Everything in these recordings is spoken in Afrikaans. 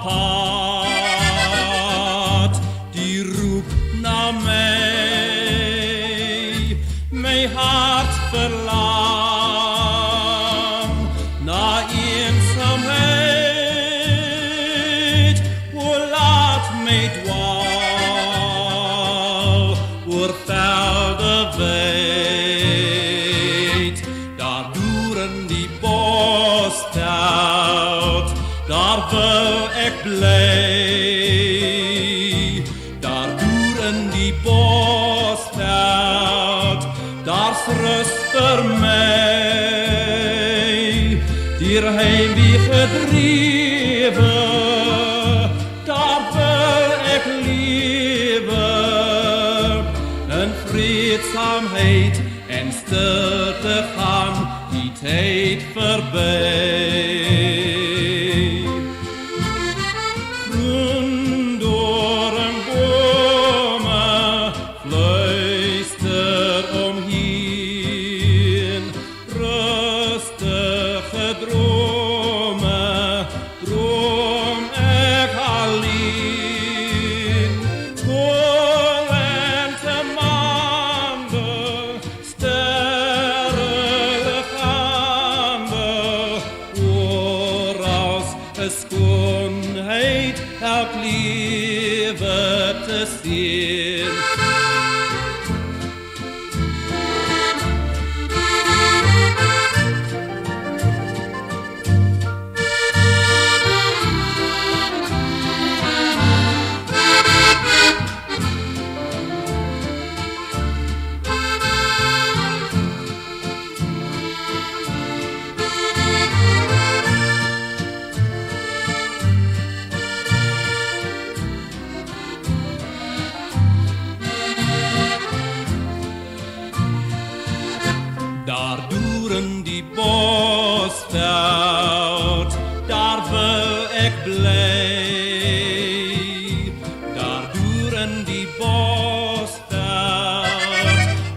pad, die roept naar mij. Mijn hart verlangt naar eenzaamheid. O laat mij dwaal oor velde wijd. Daar doeren die bosveld, daar wil ik blij. Daar doeren die bosveld, daar's rust vir my. Hierheen wie gedrewe, daar wil ek lewe. In vreedsaamheid en stilte gaan die tyd verby. Groen doornbome fluister omheen, rustige drome droom ek alleen. Lente maanden, sterrengaande, oorals 'n skoonheid help lewe te sien. Daar doeren die bosveld, daar wil ek bly. Daar doeren die bosveld,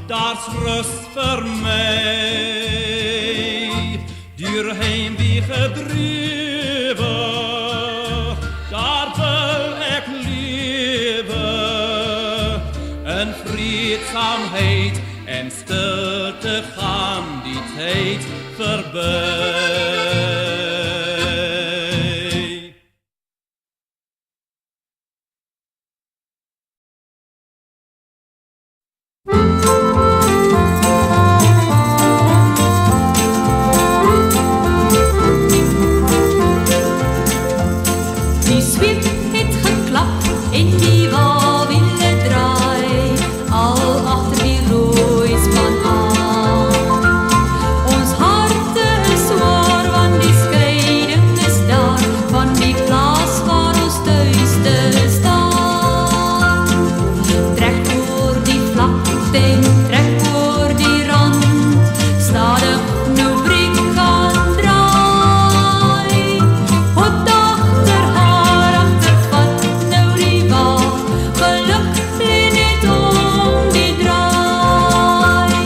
daar's rust vir my. Hierheen wie gedrewe, daar wil ek lewe. In vreedsaamheid en stilte gaan die tyd verby. Die sweep het geklap en die wawiele draai al agter die rooispan aan. Ons harte is swaar want die skeiding is daar van die plaas waar ons tuiste staan. Trek oor die vlakte en trek oor die rand, stadig nou breek gaan draai. Wat agter haar agtervat nou die wa, geluk lê net om die draai.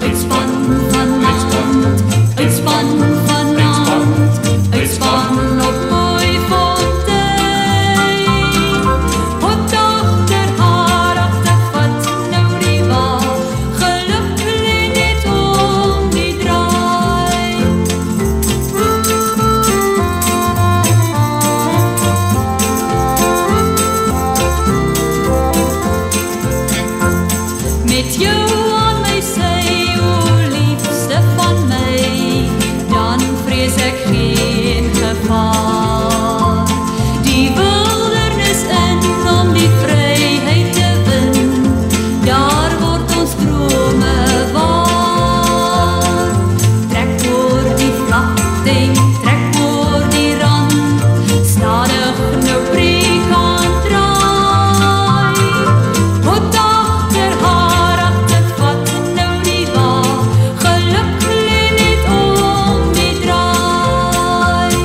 Uitspan vanavond, uitspan vanavond, uitspan op mooi fontein. Wat agter haar agtervat nou die wa, geluk lê net om die draai. Met jou aan my sy, o liefste van my, dan vrees ek geen gevaar. Die wildernis in om die vryheid te win, daar word ons drome waar. Trek oor die vlakte en trek oor die rand, stadig nou breek aan draai. Wat agter haar agtervat nou die wa, geluk lê net om die draai.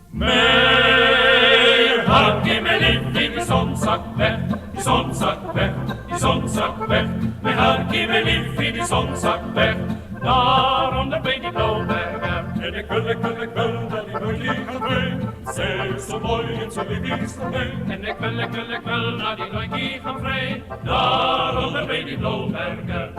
Mijn hartje, mijn lief, in de zonzak weg, die zonzak weg, die zonzak weg. Mijn hartje, mijn lief, in de zonzak weg. Daaronder bij die blauwbergen. En ik wil dat die nooit hier gaat mee. Zij is zo mooi en zo lief is voor mij. En ik wil dat die nooit hier gaat vrij. Daaronder bij die blauwbergen.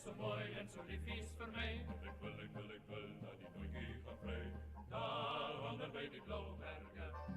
Zo mooi en zo lief is voor mij. Ik wil dat die nooit hier gaat vrij. Daar onder bij die blauwbergen.